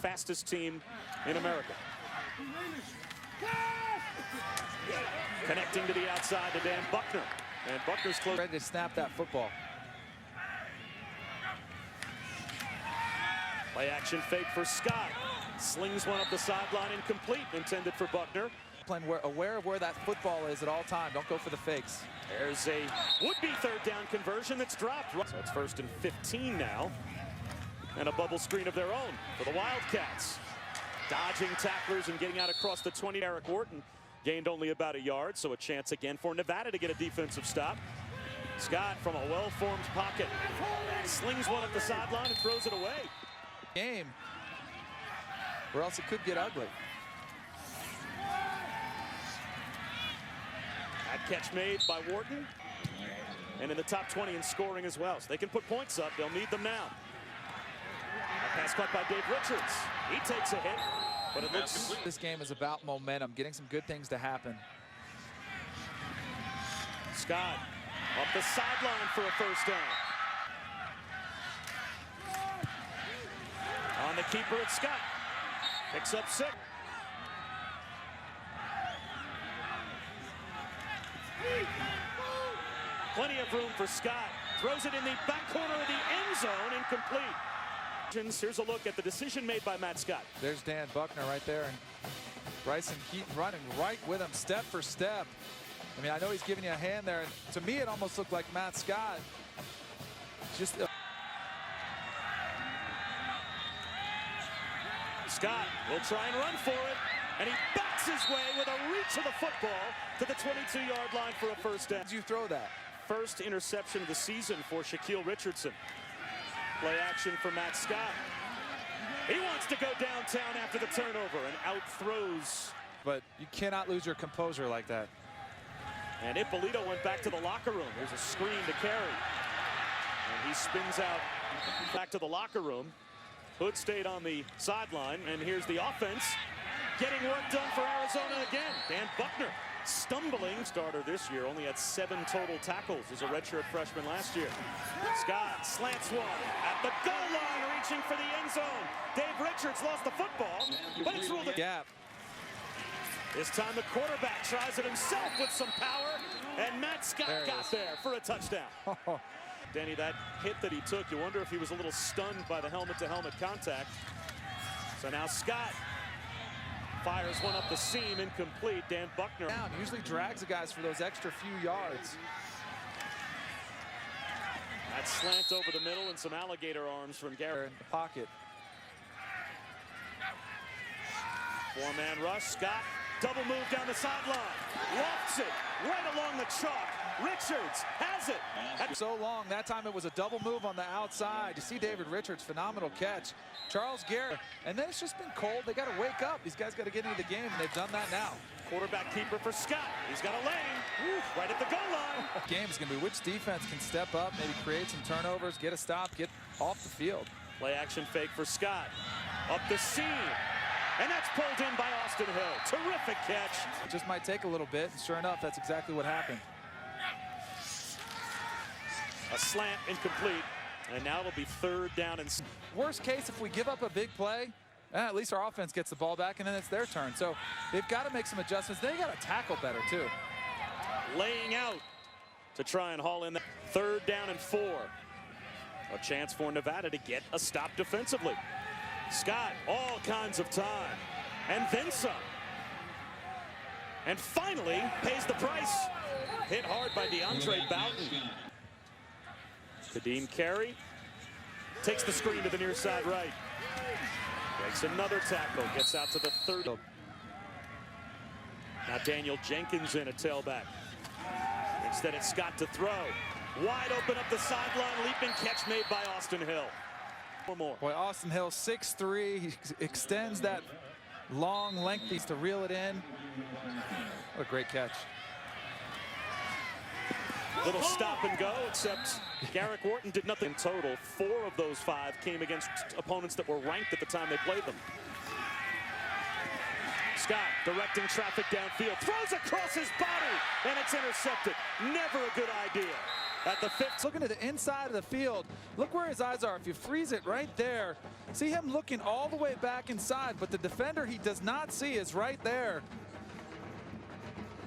fastest team in America. Connecting to the outside to Dan Buckner. And Buckner's close. Ready to snap that football. Play action fake for Scott. Slings one up the sideline, incomplete, intended for Buckner. Playing aware of where that football is at all time. Don't go for the fakes. There's a would-be third down conversion that's dropped. So it's 1st and 15 now. And a bubble screen of their own for the Wildcats. Dodging tacklers and getting out across the 20. Eric Wharton gained only about a yard, so a chance again for Nevada to get a defensive stop. Scott from a well-formed pocket slings one up the sideline and throws it away. Game, or else it could get ugly. That catch made by Wharton, and in the top 20 in scoring as well. So they can put points up. They'll need them now. A pass caught by Dave Richards. He takes a hit, but it looks... This game is about momentum, getting some good things to happen. Scott up the sideline for a first down. On the keeper, it's Scott. Picks up 6. Plenty of room for Scott. Throws it in the back corner of the end zone, incomplete. Here's a look at the decision made by Matt Scott. There's Dan Buckner right there, and Bryson Keaton running right with him, step for step. I mean, I know he's giving you a hand there, and to me, it almost looked like Matt Scott just... Scott will try and run for it, and he backs his way with a reach of the football to the 22-yard line for a first down. Did you throw that? First interception of the season for Shaquille Richardson. Play action for Matt Scott. He wants to go downtown after the turnover and out throws. But you cannot lose your composure like that. And Ippolito went back to the locker room. There's a screen to carry. And he spins out back to the locker room. Hood stayed on the sideline, and here's the offense getting work done for Arizona again. Dan Buckner, stumbling starter this year, only had 7 total tackles as a redshirt freshman last year. Scott slants one at the goal line, reaching for the end zone. Dave Richards lost the football, but it's ruled a gap. This time the quarterback tries it himself with some power, and Matt Scott got there for a touchdown. Danny, that hit that he took, you wonder if he was a little stunned by the helmet-to-helmet contact. So now Scott fires one up the seam, incomplete. Dan Buckner down, usually drags the guys for those extra few yards. That slant over the middle and some alligator arms from Garrett. In the pocket. 4-man rush. Scott double move down the sideline, lofts it right along the chalk. Richards has it. So long, that time it was a double move on the outside. You see David Richards, phenomenal catch. Charles Garrett, and then it's just been cold. They got to wake up. These guys got to get into the game, and they've done that now. Quarterback keeper for Scott. He's got a lane right at the goal line. The game is going to be which defense can step up, maybe create some turnovers, get a stop, get off the field. Play action fake for Scott. Up the seam. And that's pulled in by Austin Hill. Terrific catch. It just might take a little bit, and sure enough, that's exactly what happened. A slant, incomplete. And now it'll be 3rd down and... Worst case, if we give up a big play, at least our offense gets the ball back, and then it's their turn. So they've got to make some adjustments. They got to tackle better, too. Laying out to try and haul in that 3rd down and 4. A chance for Nevada to get a stop defensively. Scott, all kinds of time, and then some. And finally, pays the price. Hit hard by DeAndre Boughton. Kadeem Carey takes the screen to the near side right. Makes another tackle, gets out to the 30. Now Daniel Jenkins in a tailback. Instead it's Scott to throw. Wide open up the sideline, leaping catch made by Austin Hill. One more. Boy, Austin Hill, 6'3", he extends that long length to reel it in. What a great catch. Little stop and go, except Garrett Wharton did nothing in total. 4 of those 5 came against opponents that were ranked at the time they played them. Scott directing traffic downfield, throws across his body, and it's intercepted. Never a good idea. at the 5th. Looking to the inside of the field. Look where his eyes are. If you freeze it right there, see him looking all the way back inside, but the defender he does not see is right there.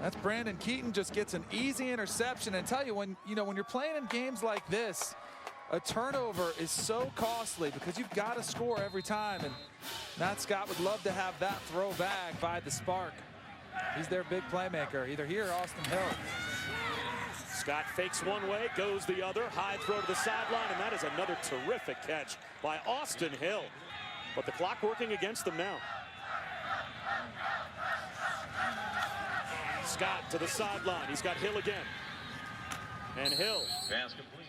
That's Brandon Keaton, just gets an easy interception. And tell you, when you're playing in games like this, a turnover is so costly because you've got to score every time. And Matt Scott would love to have that throw back by the Spark. He's their big playmaker, either here or Austin Hill. Scott fakes one way, goes the other, high throw to the sideline, and that is another terrific catch by Austin Hill. But the clock working against them now. Scott to the sideline. He's got Hill again. And Hill.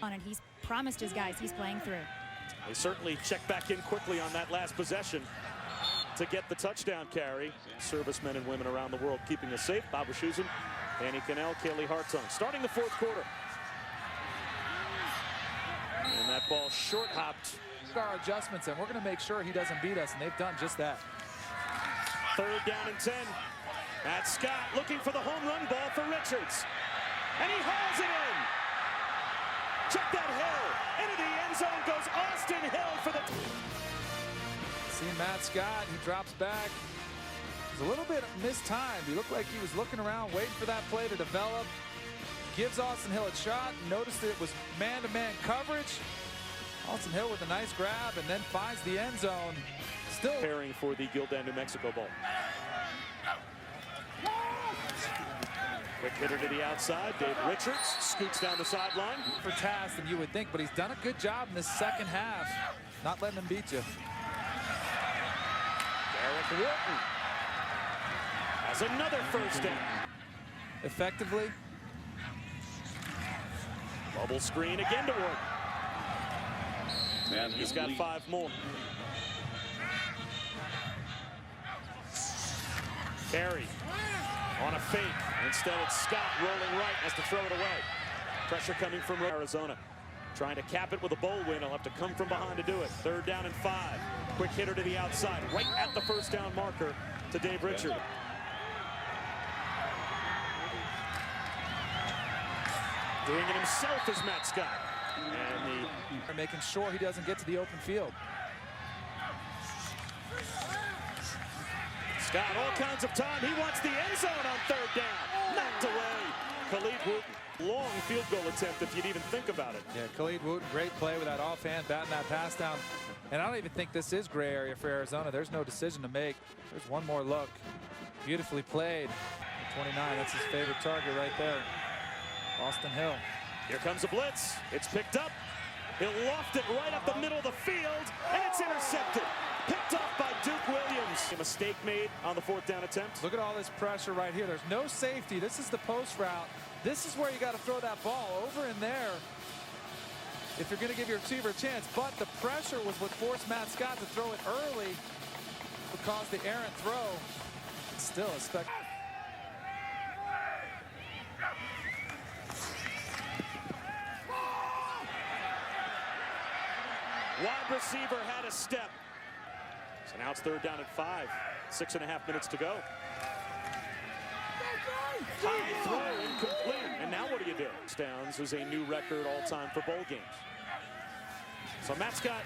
And he's promised his guys he's playing through. They certainly check back in quickly on that last possession to get the touchdown carry. Servicemen and women around the world keeping us safe. Bob Wischusen, Danny Cannell, Kaylee Hartung. Starting the 4th quarter. And that ball short hopped. Our adjustments, and we're going to make sure he doesn't beat us, and they've done just that. 3rd down and 10. That's Scott looking for the home run ball for Richards. And he hauls it in. Check that Hill. Into the end zone goes Austin Hill for the... See Matt Scott, he drops back. It was a little bit mistimed. He looked like he was looking around, waiting for that play to develop. Gives Austin Hill a shot. Noticed that it was man-to-man coverage. Austin Hill with a nice grab and then finds the end zone. Still preparing for the Gildan, New Mexico Bowl. Quick hitter to the outside. Dave Richards scoots down the sideline. for task than you would think, but he's done a good job in this second half. Not letting him beat you. Derek Wharton has another first down. Effectively. Bubble screen again to Wharton. And he's got 5 more. Carey on a fake. Instead, it's Scott rolling right, has to throw it away. Pressure coming from Arizona. Trying to cap it with a bowl win. He'll have to come from behind to do it. 3rd down and 5. Quick hitter to the outside, right at the first down marker to Dave Richard. Doing it himself is Matt Scott. And They're making sure he doesn't get to the open field. Scott, all kinds of time. He wants the end zone on 3rd down. Knocked away. Khalid Wooten, long field goal attempt if you'd even think about it. Yeah, Khalid Wooten, great play with that offhand, batting that pass down. And I don't even think this is gray area for Arizona. There's no decision to make. There's one more look. Beautifully played. 29, that's his favorite target right there. Austin Hill. Here comes a blitz. It's picked up. He'll loft it right up the middle of the field, and it's intercepted. Picked off by Duke Williams. A mistake made on the 4th down attempt. Look at all this pressure right here. There's no safety. This is the post route. This is where you got to throw that ball over in there if you're going to give your receiver a chance. But the pressure was what forced Matt Scott to throw it early to cause the errant throw. It's still a spectacular. Wide receiver had a step. So now it's 3rd down and 5. 6.5 minutes to go. High throw, incomplete. And now what do you do? Downs is a new record all-time for bowl games. So Matt Scott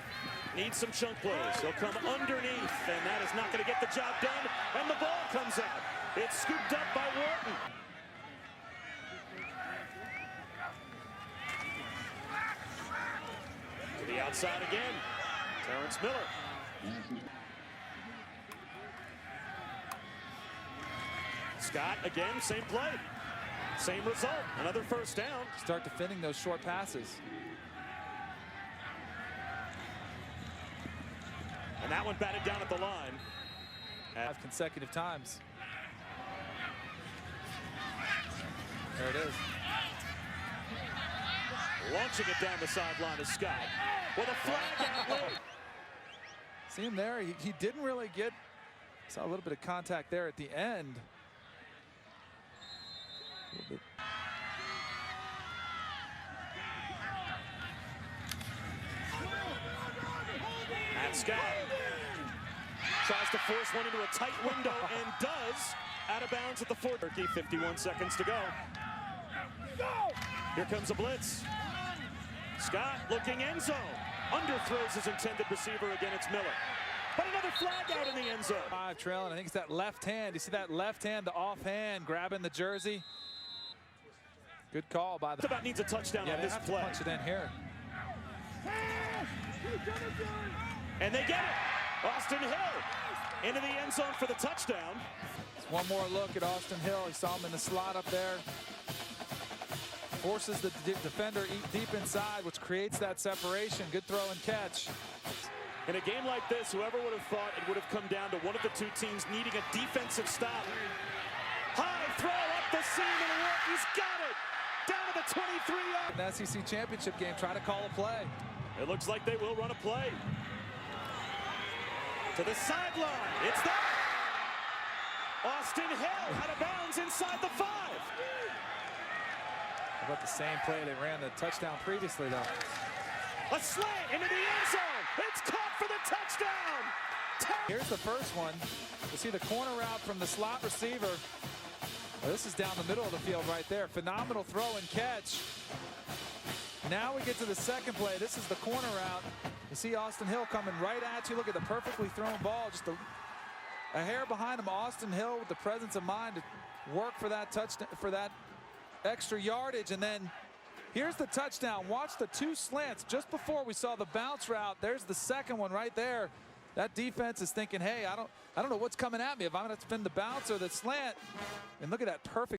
needs some chunk plays. He'll come underneath, and that is not going to get the job done. And the ball comes out. It's scooped up by Wharton. To the outside again. Terrence Miller. Scott again, same play. Same result. Another first down. Start defending those short passes. And that one batted down at the line. 5 consecutive times. There it is. Launching it down the sideline is Scott. With a flag out late. See him there? He didn't really get. Saw a little bit of contact there at the end. Matt Scott tries to force one into a tight window and does. Out of bounds at the 4th. 51 seconds to go. Here comes a blitz. Scott looking end zone. Underthrows his intended receiver. Again, it's Miller. But another flag out in the end zone. 5 trailing. I think it's that left hand. You see that left hand, the offhand, grabbing the jersey. Good call by the. About needs a touchdown on this have play. To punch it in here. And they get it. Austin Hill into the end zone for the touchdown. One more look at Austin Hill. He saw him in the slot up there. Forces the defender deep inside, which creates that separation. Good throw and catch. In a game like this, whoever would have thought it would have come down to one of the two teams needing a defensive stop. High throw up the seam and he's got it. Down to the 23-yard. In the SEC championship game, try to call a play. It looks like they will run a play. To the sideline. It's there. Austin Hill out of bounds inside the 5. How about the same play they ran the touchdown previously, though? A slant into the end zone. It's caught for the touchdown. Here's the first one. You see the corner route from the slot receiver. Well, this is down the middle of the field right there. Phenomenal throw and catch. Now we get to the second play. This is the corner route. You see Austin Hill coming right at you. Look at the perfectly thrown ball. Just a hair behind him. Austin Hill with the presence of mind to work for that touchdown, for that extra yardage. And then here's the touchdown. Watch the 2 slants just before we saw the bounce route. There's the second one right there. That defense is thinking, hey, I don't know what's coming at me, if I'm going to spin the bounce or the slant. And look at that perfect